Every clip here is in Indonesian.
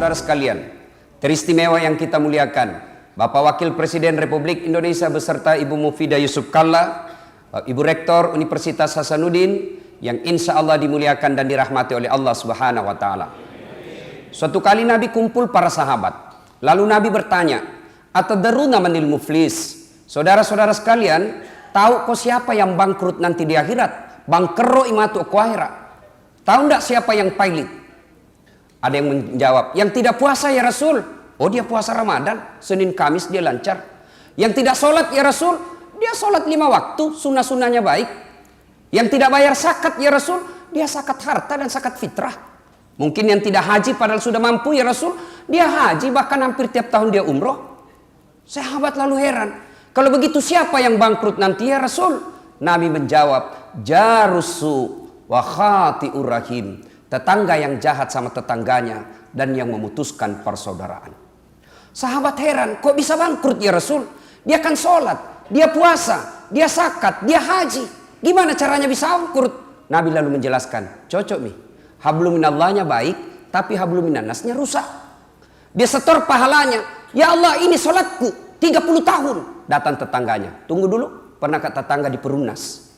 saudara sekalian, teristimewa yang kita muliakan, Bapak Wakil Presiden Republik Indonesia beserta Ibu Mufidah Yusuf Kalla, Ibu Rektor Universitas Hasanuddin, yang insya Allah dimuliakan dan dirahmati oleh Allah Subhanahu wa Ta'ala. Suatu kali Nabi kumpul para sahabat, lalu Nabi bertanya, "Atadaruna manil muflis?" Saudara-saudara sekalian, tahu kok siapa yang bangkrut nanti di akhirat? Bangkero imatu ku akhirat. Tahu enggak siapa yang pailit? Ada yang menjawab, yang tidak puasa ya Rasul. Oh, dia puasa Ramadan, Senin Kamis dia lancar. Yang tidak sholat ya Rasul, dia sholat 5 waktu, sunnah-sunnahnya baik. Yang tidak bayar zakat ya Rasul, dia zakat harta dan zakat fitrah. Mungkin yang tidak haji padahal sudah mampu ya Rasul, dia haji bahkan hampir tiap tahun dia umroh. Sahabat lalu heran, kalau begitu siapa yang bangkrut nanti ya Rasul? Nabi menjawab, jarusu wa khati'ur rahim, tetangga yang jahat sama tetangganya dan yang memutuskan persaudaraan. Sahabat heran, kok bisa bangkrut ya Rasul? Dia kan sholat, dia puasa, dia zakat, dia haji. Gimana caranya bisa bangkrut? Nabi lalu menjelaskan, cocok nih. Hablum minallahnya baik, tapi hablum minannasnya rusak. Dia setor pahalanya. Ya Allah, ini sholatku 30 tahun. Datang tetangganya, tunggu dulu, pernah kata tetangga di Perumnas.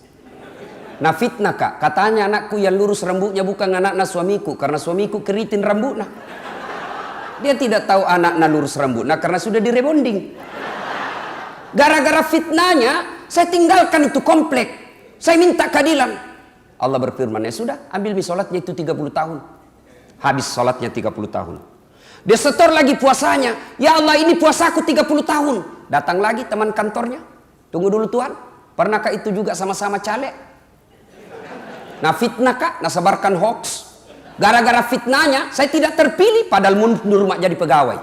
Nah fitnah kak, katanya anakku yang lurus rambutnya bukan anaknya suamiku, karena suamiku keritin rambutnya. Dia tidak tahu anaknya lurus rambutnya karena sudah direbonding. Gara-gara fitnahnya, saya tinggalkan itu komplek. Saya minta keadilan. Allah berfirman, ya sudah, ambil sholatnya itu 30 tahun. Habis sholatnya 30 tahun. Dia setor lagi puasanya. Ya Allah, ini puasaku 30 tahun. Datang lagi teman kantornya. Tunggu dulu Tuhan, pernahkah itu juga sama-sama caleg? Nah fitnah kak, nah sebarkan hoax. Gara-gara fitnahnya, saya tidak terpilih padahal mundur mak jadi pegawai.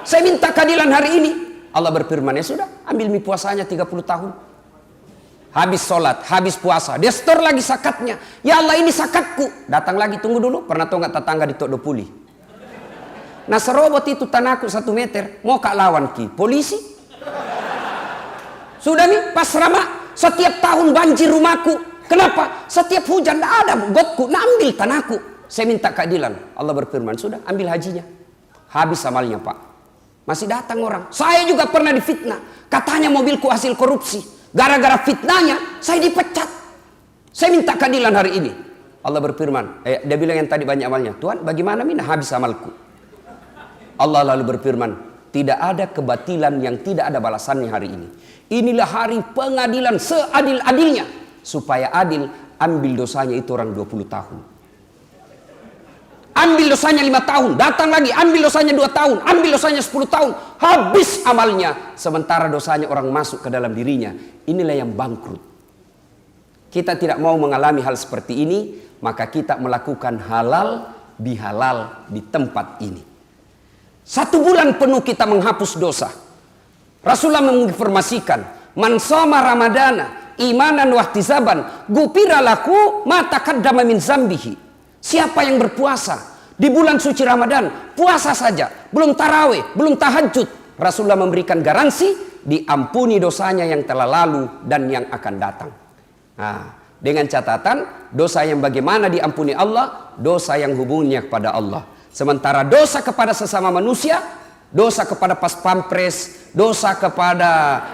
Saya minta keadilan hari ini. Allah berfirman, ya sudah, ambil puasanya 30 tahun. Habis sholat, habis puasa, dia setor lagi zakatnya. Ya Allah, ini zakatku. Datang lagi, tunggu dulu, pernah tahu nggak tetangga di Tok Dopuli? Nah serobot itu tanahku 1 meter, mau kak lawan ki polisi. Sudah nih pas Rama, setiap tahun banjir rumahku. Kenapa? Setiap hujan ada gotku, nah ambil tanahku. Saya minta keadilan. Allah berfirman, sudah ambil hajinya. Habis amalnya pak. Masih datang orang. Saya juga pernah difitnah. Katanya mobilku hasil korupsi. Gara-gara fitnahnya saya dipecat. Saya minta keadilan hari ini. Allah berfirman, dia bilang yang tadi banyak amalnya, Tuhan bagaimana mina habis amalku. Allah lalu berfirman, tidak ada kebatilan yang tidak ada balasannya hari ini. Inilah hari pengadilan seadil-adilnya. Supaya adil, ambil dosanya itu orang 20 tahun. Ambil dosanya 5 tahun, datang lagi, ambil dosanya 2 tahun, ambil dosanya 10 tahun, habis amalnya. Sementara dosanya orang masuk ke dalam dirinya. Inilah yang bangkrut. Kita tidak mau mengalami hal seperti ini, maka kita melakukan halal bihalal di tempat ini. 1 bulan penuh kita menghapus dosa. Rasulullah menginformasikan, man shoma ramadana imanan wahtisaban gufira lahu ma taqaddama min zambihi. Siapa yang berpuasa di bulan suci Ramadan, puasa saja, belum tarawih, belum tahajud, Rasulullah memberikan garansi diampuni dosanya yang telah lalu dan yang akan datang. Nah, dengan catatan dosa yang bagaimana diampuni Allah, dosa yang hubungannya kepada Allah. Sementara dosa kepada sesama manusia, dosa kepada pas pampres, dosa kepada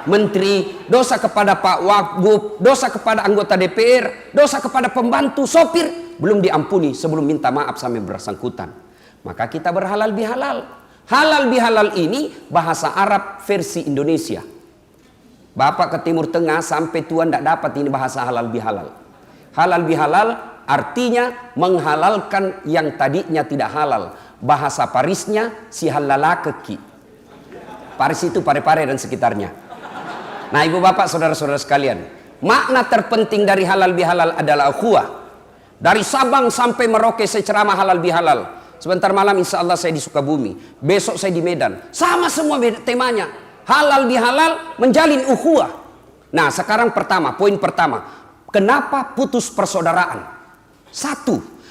menteri, dosa kepada Pak Wagub, dosa kepada anggota DPR, dosa kepada pembantu, sopir, belum diampuni sebelum minta maaf sampai bersangkutan. Maka kita berhalal bihalal. Halal bihalal ini bahasa Arab versi Indonesia. Bapak ke Timur Tengah sampai Tuhan tidak dapat ini bahasa halal bihalal. Halal bihalal artinya menghalalkan yang tadinya tidak halal. Bahasa Parisnya si halalakeki. Paris itu pare-pare dan sekitarnya. Nah ibu bapak saudara-saudara sekalian, makna terpenting dari halal bihalal adalah ukhuwah. Dari Sabang sampai Merauke saya ceramah halal bihalal. Sebentar malam insya Allah saya di Sukabumi, besok saya di Medan. Sama semua temanya. Halal bihalal menjalin ukhuwah. Nah sekarang poin pertama. Kenapa putus persaudaraan? 1.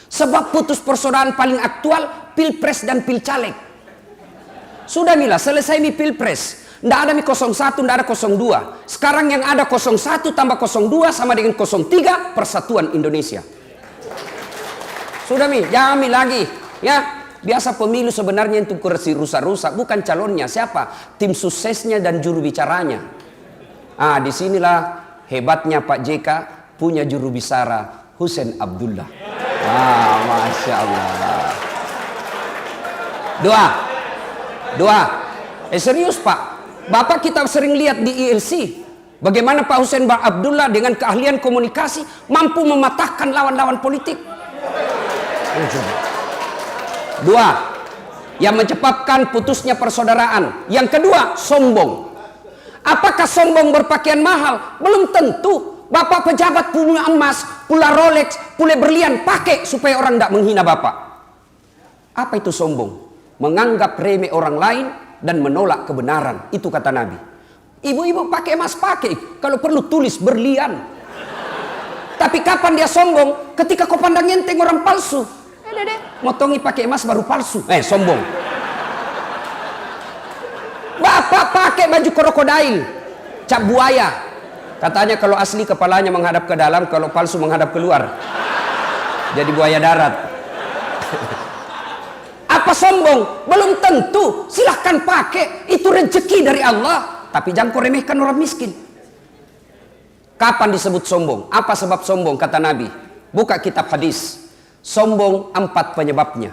Sebab putus persaudaraan paling aktual Pilpres dan Pilcaleg. Sudah mila selesai Pilpres. Tidak ada 01, tidak ada 02. Sekarang yang ada 01 tambah 02 sama dengan 03, Persatuan Indonesia. Sudah jangan lagi ya. Biasa pemilu sebenarnya itu kursi rusak-rusak, bukan calonnya. Siapa? Tim suksesnya dan juru bicaranya. Disinilah hebatnya Pak JK punya juru bicara Hussein Abdullah. Masya Allah. Doa. Serius Pak. Bapak kita sering lihat di ILC. Bagaimana Pak Hussein Abdullah dengan keahlian komunikasi mampu mematahkan lawan-lawan politik. Dua, yang menyebabkan putusnya persaudaraan. Yang kedua, sombong. Apakah sombong berpakaian mahal? Belum tentu. Bapak pejabat punya emas, pula Rolex, pula berlian, pakai supaya orang tidak menghina Bapak. Apa itu sombong? Menganggap remeh orang lain dan menolak kebenaran. Itu kata Nabi. Ibu-ibu pakai emas, pakai. Kalau perlu tulis berlian. Tapi kapan dia sombong? Ketika kau pandang enteng orang palsu. Motongi pakai emas baru palsu. Sombong. Bapak pakai baju krokodil, cap buaya. Katanya kalau asli kepalanya menghadap ke dalam, kalau palsu menghadap keluar. Jadi buaya darat. Apa sombong? Belum tentu. Silahkan pakai. Itu rezeki dari Allah. Tapi jangan kau remehkan orang miskin. Kapan disebut sombong? Apa sebab sombong? Kata Nabi. Buka kitab hadis. Sombong 4 penyebabnya.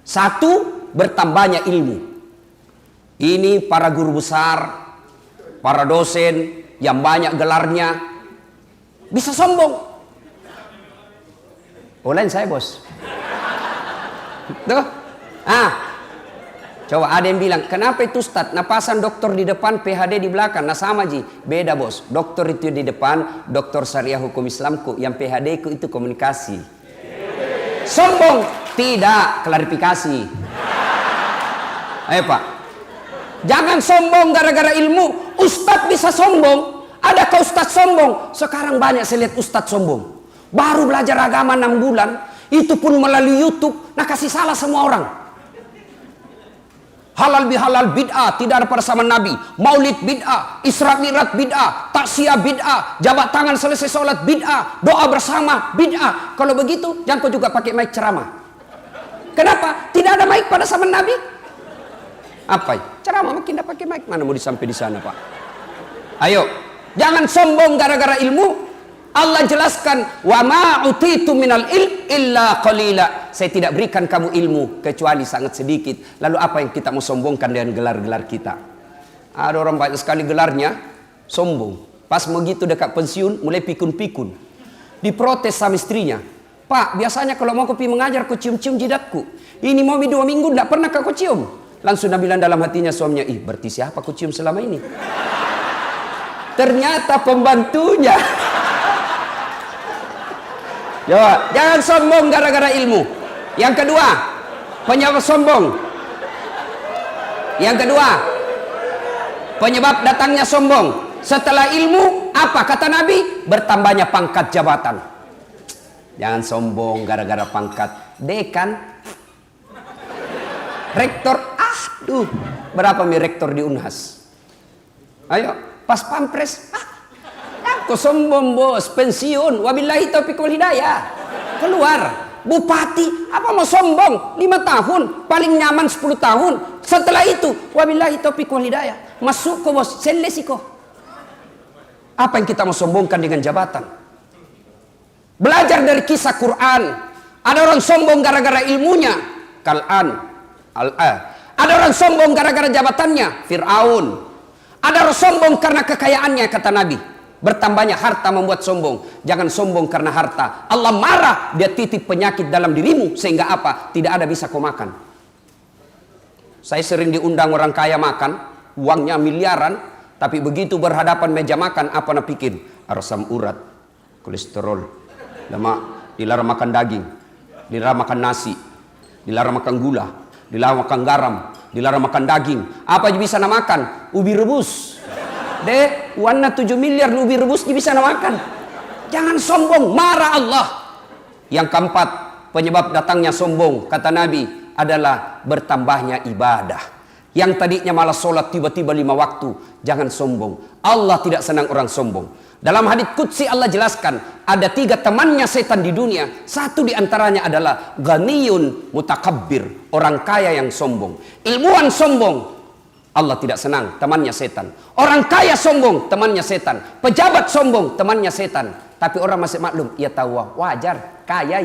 1, bertambahnya ilmu. Ini para guru besar, para dosen yang banyak gelarnya bisa sombong. Olain saya bos. Tuh. Coba ada yang bilang, kenapa itu Ustaz? Napasan dokter di depan, PhD di belakang. Nah sama Ji, beda bos. Dokter itu di depan, dokter syariah hukum Islamku. Yang PhD ku itu komunikasi. Sombong? Tidak, klarifikasi. Ayo Pak. Jangan sombong gara-gara ilmu. Ustadz bisa sombong. Adakah Ustadz sombong? Sekarang banyak saya lihat Ustadz sombong. Baru belajar agama 6 bulan. Itu pun melalui YouTube. Nah kasih salah semua orang. Halal bihalal bid'ah, tidak ada pada zaman Nabi. Maulid bid'ah, Isra Mi'raj bid'ah, taksiyah bid'ah, jabat tangan selesai sholat bid'ah, doa bersama bid'ah. Kalau begitu, jangan kau juga pakai mic ceramah. Kenapa? Tidak ada mic pada zaman Nabi. Apa? Ceramah makin tidak pakai mic. Mana mau disampai di sana Pak? Ayo, jangan sombong gara-gara ilmu. Allah jelaskan, wa ma utitu minal ilm illa qalila. Saya tidak berikan kamu ilmu kecuali sangat sedikit. Lalu apa yang kita mau sombongkan dengan gelar-gelar kita? Ada orang banyak sekali gelarnya sombong. Pas begitu dekat pensiun mulai pikun-pikun. Diprotes sama istrinya. Pak, biasanya kalau mau kopi mengajar kau cium-cium jidatku. Ini mau 2 minggu tidak pernah kau cium. Langsung dia bilang dalam hatinya suaminya, berarti siapa kau cium selama ini? Ternyata pembantunya. Jangan sombong gara-gara ilmu. Yang kedua, penyebab sombong. Yang kedua, penyebab datangnya sombong. Setelah ilmu, apa kata Nabi? Bertambahnya pangkat jabatan. Jangan sombong gara-gara pangkat. Dekan, rektor, berapa mi rektor di Unhas? Ayo, pas pampres, kau sombong bos, pensiun, wabillahi taufiq wal hidayah. Keluar. Bupati, apa mau sombong? 5 tahun, paling nyaman 10 tahun. Setelah itu, wabillahi taufiq wal hidayah. Masuk kau bos, selesiko. Apa yang kita mau sombongkan dengan jabatan? Belajar dari kisah Quran. Ada orang sombong gara-gara ilmunya. Ada orang sombong gara-gara jabatannya. Fir'aun. Ada orang sombong karena kekayaannya, kata Nabi. Bertambahnya harta membuat sombong. Jangan sombong karena harta. Allah marah, dia titip penyakit dalam dirimu. Sehingga apa? Tidak ada bisa kau makan. Saya sering diundang orang kaya makan. Uangnya miliaran. Tapi begitu berhadapan meja makan, apa nak pikir? Asam urat, kolesterol, lemak. Dilarang makan daging. Dilarang makan nasi. Dilarang makan gula. Dilarang makan garam. Dilarang makan daging. Apa yang bisa nak makan? Ubi rebus. Warna 7 miliar ubi rebus bisa nak makan. Jangan sombong, marah Allah. Yang keempat, penyebab datangnya sombong, kata Nabi, adalah bertambahnya ibadah. Yang tadinya malah sholat tiba-tiba 5 waktu. Jangan sombong. Allah tidak senang orang sombong. Dalam hadits qudsi Allah jelaskan, ada 3 temannya setan di dunia. Satu di antaranya adalah ghaniyun mutakabbir, orang kaya yang sombong. Ilmuwan sombong, Allah tidak senang, temannya setan. Orang kaya sombong, temannya setan. Pejabat sombong, temannya setan. Tapi orang masih maklum, ia tahu wajar, kaya,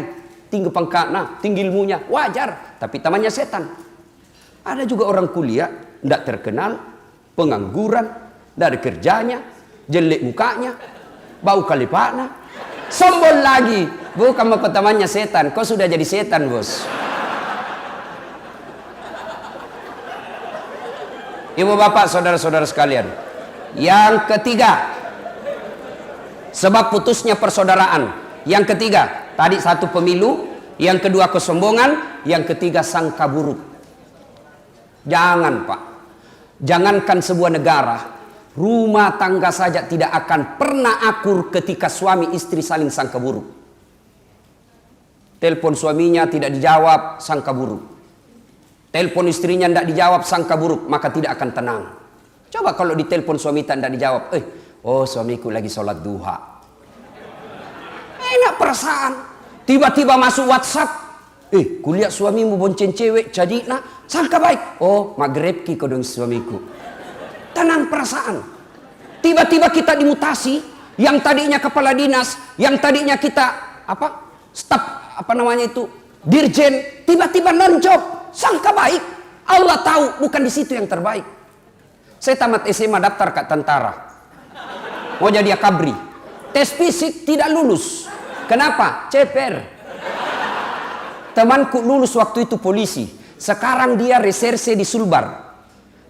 tinggi pangkatnya, tinggi ilmunya, wajar. Tapi temannya setan. Ada juga orang kuliah, tidak terkenal, pengangguran, tidak ada kerjanya, jelek mukanya, bau kalipana, sombong lagi. Bukan mau temannya setan, kau sudah jadi setan, bos. Ibu bapak, saudara-saudara sekalian, yang ketiga, sebab putusnya persaudaraan. Yang ketiga, tadi 1 pemilu, yang kedua kesombongan, yang ketiga sangka buruk. Jangan Pak, jangankan sebuah negara, rumah tangga saja tidak akan pernah akur ketika suami istri saling sangka buruk. Telepon suaminya tidak dijawab, sangka buruk. Telepon istrinya tidak dijawab, sangka buruk, maka tidak akan tenang. Coba kalau ditelepon suami tidak dijawab, oh suamiku lagi sholat duha. Enak perasaan. Tiba-tiba masuk WhatsApp, kuliah suamimu bonceng cewek, jadi sangka baik. Oh maghrib ki kodong suamiku. Tenang perasaan. Tiba-tiba kita dimutasi, yang tadinya kepala dinas, yang tadinya kita staf dirjen, tiba-tiba non-job, sangka baik. Allah tahu bukan di situ yang terbaik. Saya tamat SMA daftar ke tentara, mau jadi akabri, tes fisik tidak lulus. Kenapa? Ceper. Temanku lulus waktu itu polisi, sekarang dia reserse di Sulbar.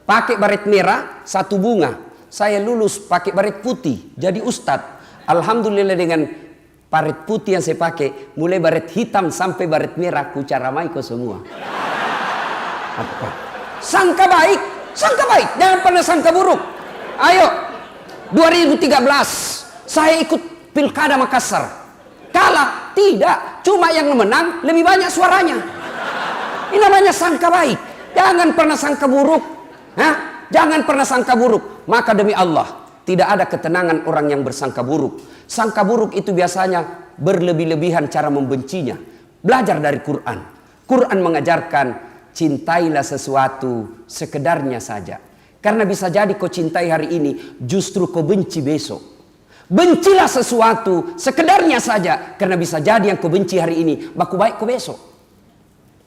Pakai baret merah, 1 bunga. Saya lulus pakai baret putih, jadi ustadz. Alhamdulillah dengan baret putih yang saya pakai, mulai baret hitam sampai baret merah, ku caramai kau semua. Apa? Sangka baik, jangan pernah sangka buruk. Ayo, 2013 saya ikut Pilkada Makassar. Kalah? Tidak, cuma yang menang lebih banyak suaranya. Ini namanya sangka baik. Jangan pernah sangka buruk. Jangan pernah sangka buruk. Maka demi Allah, tidak ada ketenangan orang yang bersangka buruk. Sangka buruk itu biasanya berlebih-lebihan cara membencinya. Belajar dari Quran. Quran mengajarkan, cintailah sesuatu sekedarnya saja. Karena bisa jadi kau cintai hari ini, justru kau benci besok. Bencilah sesuatu sekedarnya saja, karena bisa jadi yang kau benci hari ini baku baik kau besok.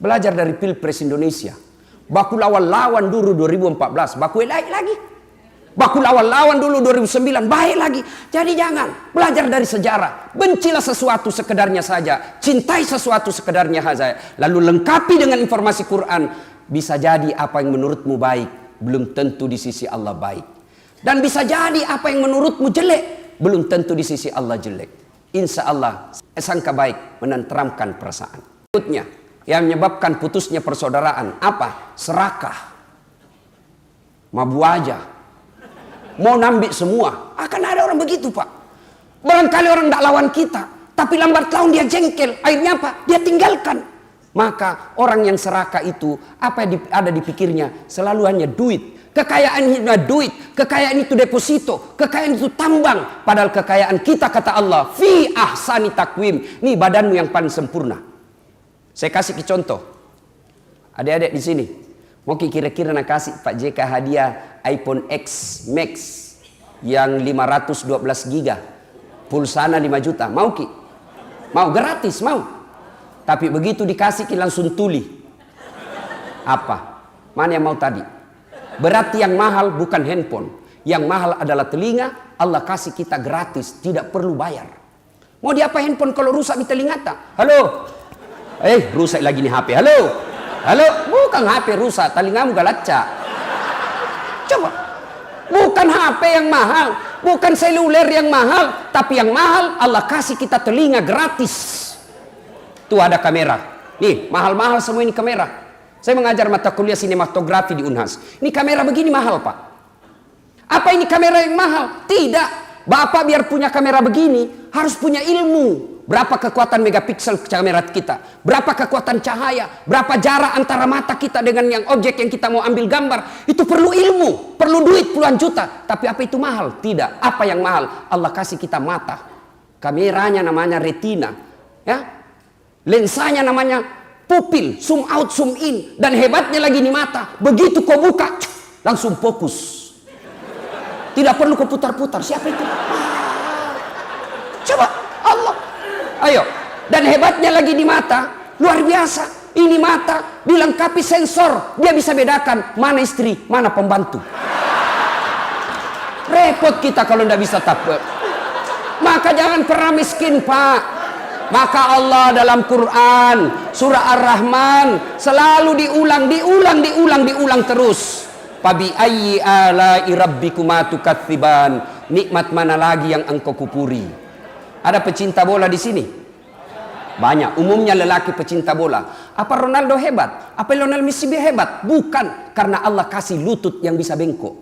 Belajar dari Pilpres Indonesia. Baku lawan-lawan dulu 2014, baku baik lagi. Baku lawan-lawan dulu 2009, baik lagi. Jadi jangan, belajar dari sejarah. Bencilah sesuatu sekedarnya saja, cintai sesuatu sekedarnya saja. Lalu lengkapi dengan informasi Quran. Bisa jadi apa yang menurutmu baik, belum tentu di sisi Allah baik. Dan bisa jadi apa yang menurutmu jelek, belum tentu di sisi Allah jelek. Insya Allah sangka baik menenteramkan perasaan. Berikutnya yang menyebabkan putusnya persaudaraan apa? Serakah, mabu aja, mau nambik semua. Akan ada orang begitu Pak. Barangkali orang tidak lawan kita, tapi lambat laun dia jengkel. Akhirnya apa? Dia tinggalkan. Maka orang yang serakah itu, apa yang ada di pikirnya? Selalu hanya duit. Kekayaan itu duit, kekayaan itu deposito, kekayaan itu tambang. Padahal kekayaan kita, kata Allah, fi ahsani takwim. Nih badanmu yang paling sempurna. Saya kasih contoh. Adik-adik di sini, mau kira-kira nak kasih Pak JK hadiah iPhone X Max yang 512 giga, pulsana 5 juta. Mau ki? Mau gratis, mau. Tapi begitu dikasih ki langsung tuli. Apa? Mana yang mau tadi? Berarti yang mahal bukan handphone. Yang mahal adalah telinga. Allah kasih kita gratis, tidak perlu bayar. Mau diapa handphone kalau rusak di telinga tak? Halo? Rusak lagi nih HP. Halo? Halo? Bukan HP rusak, telingamu galacca. Coba. Bukan HP yang mahal, bukan seluler yang mahal, tapi yang mahal Allah kasih kita telinga gratis. Tuh ada kamera. Nih, mahal-mahal semua ini kamera. Saya mengajar mata kuliah sinematografi di Unhas. Ini kamera begini mahal, Pak. Apa ini kamera yang mahal? Tidak. Bapak biar punya kamera begini harus punya ilmu. Berapa kekuatan megapiksel kamera kita? Berapa kekuatan cahaya? Berapa jarak antara mata kita dengan yang objek yang kita mau ambil gambar? Itu perlu ilmu, perlu duit puluhan juta. Tapi apa itu mahal? Tidak. Apa yang mahal? Allah kasih kita mata. Kameranya namanya retina, ya. Lensanya namanya pupil, zoom out, zoom in. Dan hebatnya lagi di mata, begitu kau buka, langsung fokus. Tidak perlu kau putar-putar. Siapa itu? Coba, Allah. Ayo. Dan hebatnya lagi di mata, luar biasa. Ini mata dilengkapi sensor, dia bisa bedakan mana istri, mana pembantu. Repot kita kalau tidak bisa takbir. Maka jangan pernah miskin, Pak. Maka Allah dalam Quran surah Ar-Rahman selalu diulang terus. Fabi ayyi ala'i rabbikuma tukatsiban. Nikmat mana lagi yang engkau kupuri? Ada pecinta bola di sini? Banyak. Umumnya lelaki pecinta bola. Apa Ronaldo hebat? Apa Lionel Messi hebat? Bukan. Karena Allah kasih lutut yang bisa bengkok.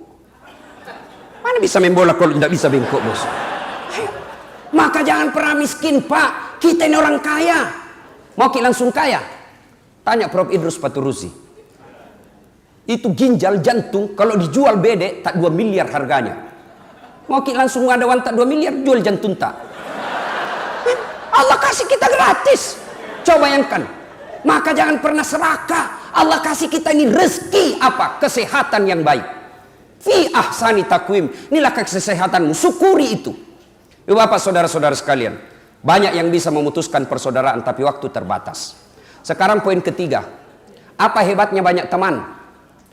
Mana bisa main bola kalau tidak bisa bengkok, bos? Maka jangan pernah miskin, Pak. Kita ini orang kaya. Mau langsung kaya? Tanya Prof. Idrus Paturusi. Itu ginjal jantung kalau dijual bede tak 2 miliar harganya. Mau langsung ada wan tak 2 miliar jual jantung tak. Allah kasih kita gratis. Coba bayangkan. Maka jangan pernah serakah. Allah kasih kita ini rezeki apa? Kesehatan yang baik. Fi ahsani takwim. Inilah kesehatanmu. Syukuri itu. Bapak saudara-saudara sekalian. Banyak yang bisa memutuskan persaudaraan tapi waktu terbatas. Sekarang poin ketiga. Apa hebatnya banyak teman?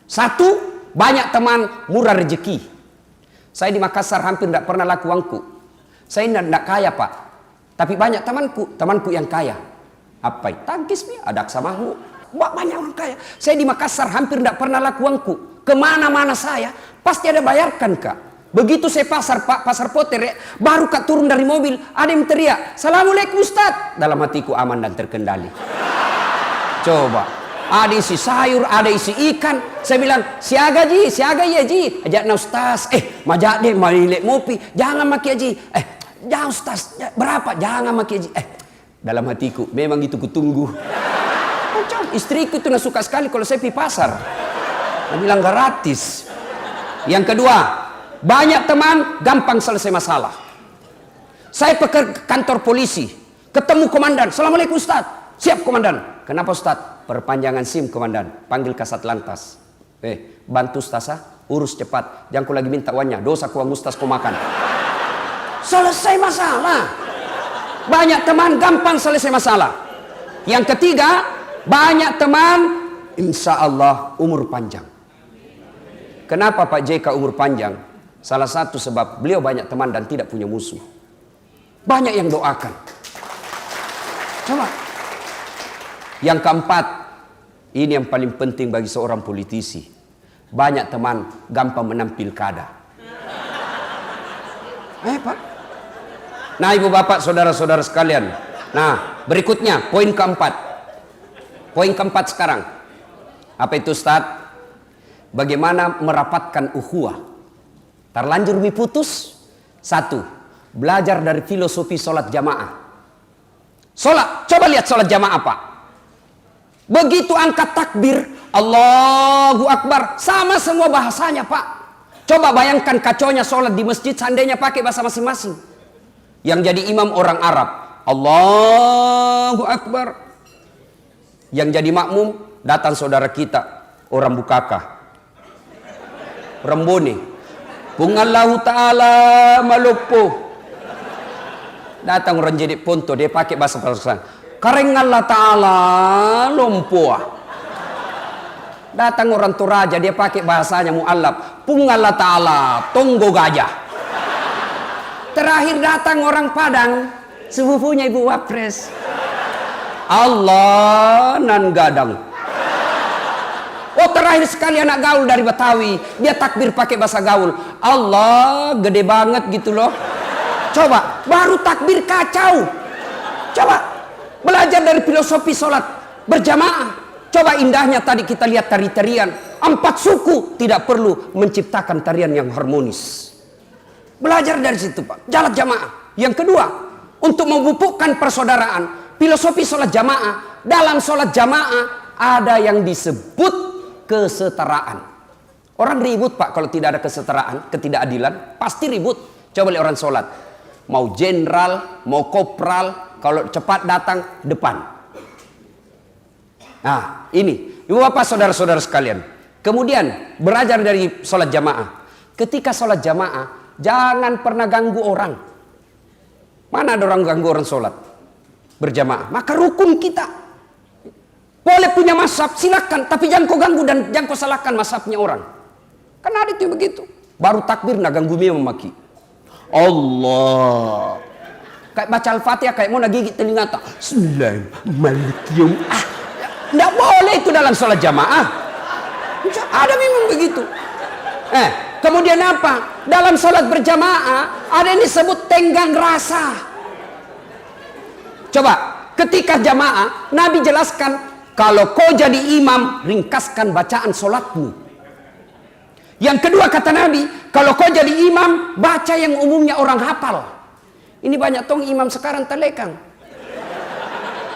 Satu, banyak teman murah rezeki. Saya di Makassar hampir tidak pernah laku uangku. Saya tidak kaya, Pak. Tapi banyak temanku yang kaya. Apa itu? Tangkis, ada aksamahu. Banyak orang kaya. Saya di Makassar hampir tidak pernah laku uangku. Kemana-mana saya, pasti ada bayarkan, Kak. Begitu saya pasar, Pak, pasar Poter, ya, baru Kak turun dari mobil, ada yang teriak, "Assalamualaikum Ustaz." Dalam hatiku aman dan terkendali. Coba, ada isi sayur, ada isi ikan. Saya bilang, siaga ya ji. Ajakna Ustaz, majak deh, malilek mopi. Jangan maki ji. Jangan Ustaz, berapa? Jangan maki ji. Dalam hatiku, memang itu kutunggu. Istriku itu suka sekali kalau saya pergi pasar. Dia bilang gratis. Yang kedua, banyak teman gampang selesai masalah. Saya ke kantor polisi, ketemu komandan. "Assalamualaikum Ustaz." "Siap komandan." "Kenapa Ustaz?" "Perpanjangan SIM komandan." "Panggil Kasat Lantas." Bantu Ustaz, urus cepat. Jangan ku lagi minta uangnya. Dosa ku uang Ustaz ku makan. Selesai masalah. Banyak teman gampang selesai masalah. Yang ketiga, banyak teman insya Allah umur panjang. Kenapa Pak JK umur panjang? Salah satu sebab beliau banyak teman dan tidak punya musuh. Banyak yang doakan. Coba. Yang keempat, ini yang paling penting bagi seorang politisi. Banyak teman gampang menang pilkada. Pak. Nah, ibu bapak, saudara-saudara sekalian. Nah, berikutnya poin keempat. Poin keempat sekarang. Apa itu Ustaz? Bagaimana merapatkan ukhuwah? Terlanjur diputus. Satu, belajar dari filosofi sholat jamaah. Sholat, coba lihat sholat jamaah Pak. Begitu angkat takbir, Allahu Akbar, sama semua bahasanya Pak. Coba bayangkan kacaunya sholat di masjid, seandainya pakai bahasa masing-masing. Yang jadi imam orang Arab, Allahu Akbar. Yang jadi makmum, datang saudara kita, orang Bukaka, Rembone, Bungallahu Ta'ala Malupo. Datang orang jadi ponto, dia pakai bahasa Persian, Kareng Allah Ta'ala Lompoa. Datang orang Toraja, dia pakai bahasanya mu'allab, Pungallah Ta'ala Tonggo Gajah. Terakhir datang orang Padang, sepupunya Ibu Wapres, Allah nan gadang. Oh, terakhir sekali anak gaul dari Betawi, dia takbir pakai bahasa gaul, Allah gede banget gitu loh. Coba, baru takbir kacau. Coba, belajar dari filosofi sholat berjamaah. Coba indahnya tadi kita lihat tari-tarian. 4 suku tidak perlu menciptakan tarian yang harmonis. Belajar dari situ Pak, jalan jamaah. Yang kedua, untuk memupukkan persaudaraan, filosofi sholat jamaah. Dalam sholat jamaah ada yang disebut kesetaraan. Orang ribut Pak kalau tidak ada kesetaraan, ketidakadilan, pasti ribut. Coba lihat orang sholat. mau jenderal, mau kopral, kalau cepat datang depan. Nah, ini Ibu Bapak saudara-saudara sekalian. Kemudian belajar dari sholat jamaah. Ketika sholat jamaah, jangan pernah ganggu orang. Mana ada orang ganggu orang sholat berjamaah? Maka rukun kita. Boleh punya mazhab, silakan, tapi jangan kau ganggu dan jangan kau salahkan mazhabnya orang. Karena ada itu begitu. Baru takbir nak ganggu dia memaki. Allah. Kayak baca Al-Fatihah kayak mau nak gigit telinga tak. Bismillahirrahmanirrahim. Tidak boleh itu dalam sholat jamaah. Ada memang begitu. Kemudian apa? Dalam sholat berjamaah ada yang disebut tenggang rasa. Coba, ketika jamaah Nabi jelaskan, kalau kau jadi imam, ringkaskan bacaan sholatmu. Yang kedua kata Nabi, kalau kau jadi imam, baca yang umumnya orang hafal. Ini banyak tong imam sekarang telekang.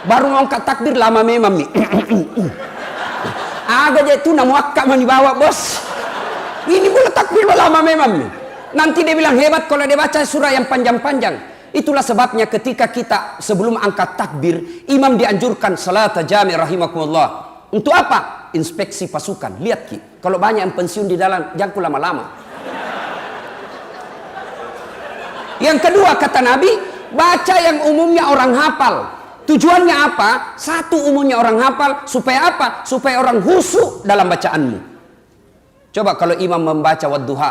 Baru ngangkat takbir lama memang nih. Agak aja itu namuakak mau dibawa bos. Ini boleh takbir lama memang nih. Nanti dia bilang hebat kalau dia baca surah yang panjang-panjang. Itulah sebabnya ketika kita sebelum angkat takbir, imam dianjurkan salat jami' rahimakumullah. Untuk apa? Inspeksi pasukan. Lihat Ki, kalau banyak yang pensiun di dalam, jangan lama-lama. Yang kedua kata Nabi, baca yang umumnya orang hafal. Tujuannya apa? Satu, umumnya orang hafal. Supaya apa? Supaya orang khusyuk dalam bacaanmu. Coba kalau imam membaca wadduha,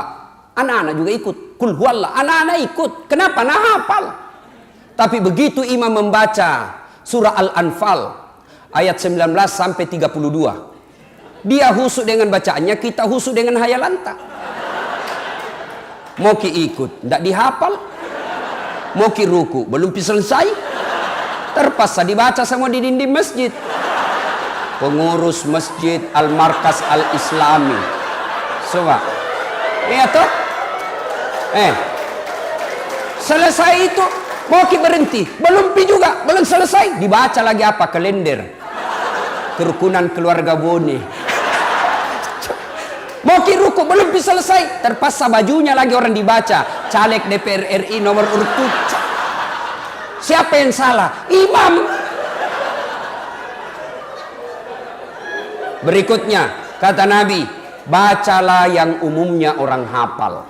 anak-anak juga ikut. Kul huwallah, anak-anak ikut. Kenapa? Nah hafal. Tapi begitu imam membaca surah Al-Anfal ayat 19 sampai 32, dia khusyuk dengan bacaannya, kita khusyuk dengan hayalanta. Mau ki ikut, tidak dihafal. Mau ki ruku, belum selesai, terpaksa dibaca sama di dinding masjid. Pengurus masjid Al-Markas Al-Islami. Coba. Iya toh? Selesai itu mau ki berhenti, belum pi juga, belum selesai, dibaca lagi apa? Kalender kerukunan keluarga Bone. Mau ki ruku, belum pi selesai, terpaksa bajunya lagi orang dibaca, caleg DPR RI nomor urut 7. Siapa yang salah? Imam. Berikutnya kata Nabi, bacalah yang umumnya orang hafal.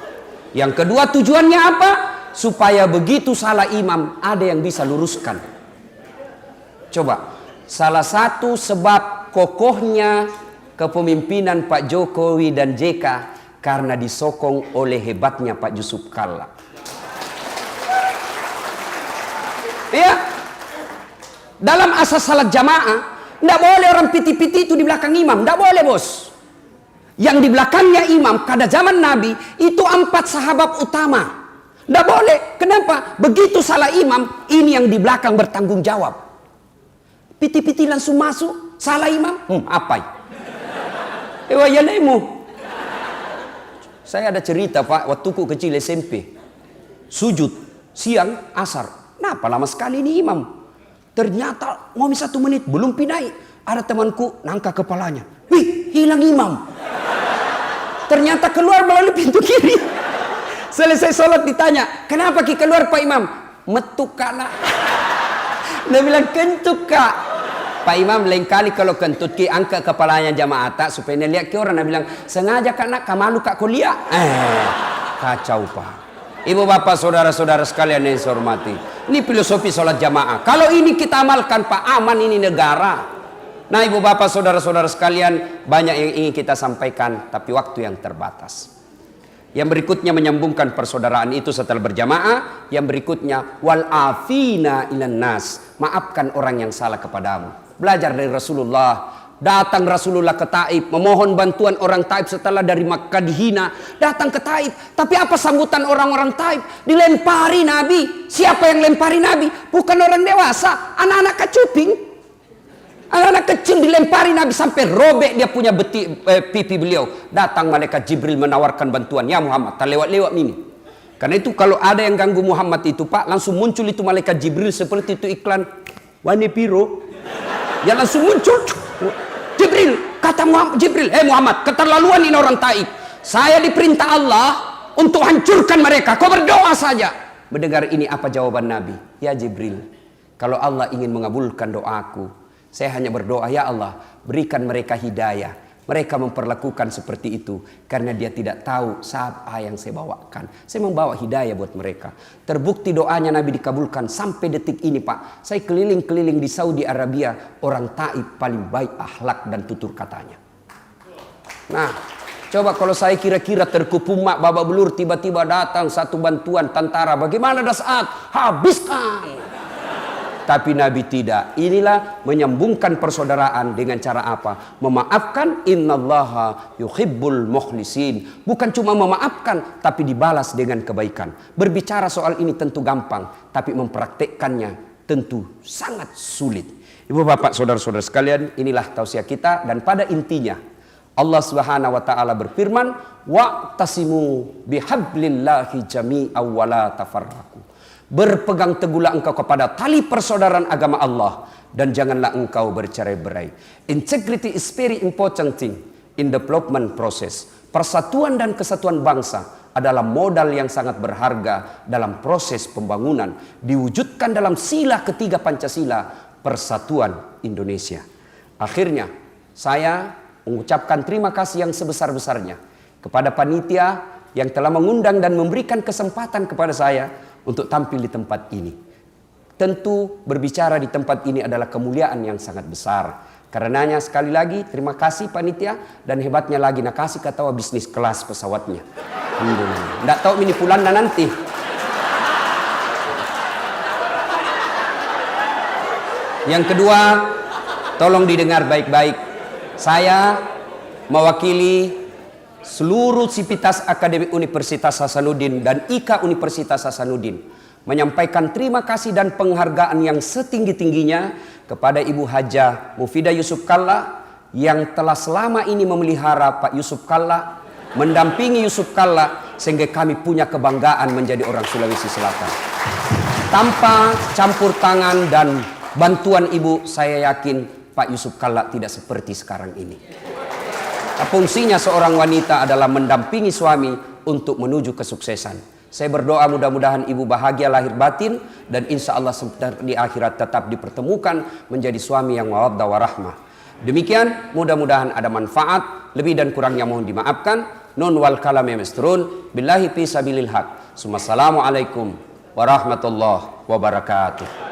Yang kedua tujuannya apa? Supaya begitu salah imam ada yang bisa luruskan. Coba, salah satu sebab kokohnya kepemimpinan Pak Jokowi dan JK karena disokong oleh hebatnya Pak Yusuf Kalla. Ya, dalam asas salat jamaah tidak boleh orang piti-piti itu di belakang imam, tidak boleh bos. Yang di belakangnya imam pada zaman Nabi itu 4 sahabat utama. Tidak boleh. Kenapa? Begitu salah imam, ini yang di belakang bertanggung jawab. Piti-piti langsung masuk, salah imam, apa? Saya ada cerita Pak, waktu ku kecil SMP. Sujud, siang, asar. Kenapa lama sekali ini imam? Ternyata mau 1 menit, belum pinai. Ada temanku nangka kepalanya. Wih, hilang imam. Ternyata keluar melalui pintu kiri. Selesai sholat ditanya, kenapa ki keluar Pak Imam? Metuk kana. Dia bilang kentuk kak. Pak Imam lain kali kalau kentut ki angkat kepalanya jamaah tak supaya dia lihat ki orang. Dia bilang sengaja kak nak kamalu kak kuliah. Kacau Pak. Ibu bapak saudara-saudara sekalian yang saya hormati. Ini filosofi sholat jamaah. Kalau ini kita amalkan Pak, aman ini negara. Nah ibu bapak saudara-saudara sekalian, banyak yang ingin kita sampaikan tapi waktu yang terbatas. Yang berikutnya menyambungkan persaudaraan itu setelah berjamaah. Yang berikutnya wal afina ilan nas, maafkan orang yang salah kepadamu. Belajar dari Rasulullah. Datang Rasulullah ke Taif, memohon bantuan orang Taif setelah dari Makkah dihina. Datang ke Taif, tapi apa sambutan orang-orang Taif? Dilempari Nabi. Siapa yang lempari Nabi? Bukan orang dewasa, anak-anak kacuping. Anak-anak kecil dilempari Nabi sampai robek dia punya pipi beliau. Datang malaikat Jibril menawarkan bantuan. Ya Muhammad, tak lewat-lewat ini. Karena itu kalau ada yang ganggu Muhammad itu Pak, langsung muncul itu malaikat Jibril seperti itu iklan Wani Piro. Ya langsung muncul. Jibril, kata Muhammad, Jibril, Muhammad, keterlaluan ini orang Taif. Saya diperintah Allah untuk hancurkan mereka. Kau berdoa saja. mendengar ini apa jawaban Nabi? Ya Jibril, kalau Allah ingin mengabulkan doaku, saya hanya berdoa, ya Allah, berikan mereka hidayah. Mereka memperlakukan seperti itu karena dia tidak tahu apa yang saya bawakan. Saya membawa hidayah buat mereka. Terbukti doanya Nabi dikabulkan sampai detik ini, Pak. Saya keliling-keliling di Saudi Arabia, orang Taif paling baik akhlak dan tutur katanya. Nah, coba kalau saya kira-kira terkupumak babak belur, tiba-tiba datang satu bantuan tentara, bagaimana Das'ad? Habiskan! Tapi Nabi tidak. Inilah menyambungkan persaudaraan dengan cara apa? Memaafkan, innallaha yuhibbul mukhlisin. Bukan cuma memaafkan, tapi dibalas dengan kebaikan. Berbicara soal ini tentu gampang, tapi mempraktekkannya tentu sangat sulit. Ibu bapak saudara-saudara sekalian, inilah tausiah kita, dan pada intinya Allah Subhanahu wa taala berfirman, wa'tasimu bihablillahi jami'an wa la tafarraqu. Berpegang teguhlah engkau kepada tali persaudaraan agama Allah dan janganlah engkau bercerai-berai. Integrity is very important thing in development process. Persatuan dan kesatuan bangsa adalah modal yang sangat berharga dalam proses pembangunan, diwujudkan dalam sila ketiga Pancasila, persatuan Indonesia. Akhirnya saya mengucapkan terima kasih yang sebesar-besarnya kepada panitia yang telah mengundang dan memberikan kesempatan kepada saya untuk tampil di tempat ini. Tentu berbicara di tempat ini adalah kemuliaan yang sangat besar. Karenanya sekali lagi terima kasih panitia, dan hebatnya lagi nak kasih ketawa bisnis kelas pesawatnya. Tidak tahu ini pulangnya nanti. Yang kedua, tolong didengar baik-baik. Saya mewakili seluruh Sivitas Akademik Universitas Hasanuddin dan IKA Universitas Hasanuddin menyampaikan terima kasih dan penghargaan yang setinggi-tingginya kepada Ibu Hajah Mufidah Yusuf Kalla yang telah selama ini memelihara Pak Yusuf Kalla, mendampingi Yusuf Kalla, sehingga kami punya kebanggaan menjadi orang Sulawesi Selatan. Tanpa campur tangan dan bantuan Ibu, saya yakin Pak Yusuf Kalla tidak seperti sekarang ini. Fungsinya seorang wanita adalah mendampingi suami untuk menuju kesuksesan. Saya berdoa mudah-mudahan ibu bahagia lahir batin, dan insya Allah di akhirat tetap dipertemukan menjadi suami yang mawaddah warahmah. Demikian, mudah-mudahan ada manfaat. Lebih dan kurangnya mohon dimaafkan. Nun wal kalam yamesturun. Billahi fi sabilil haq. Assalamualaikum warahmatullahi wabarakatuh.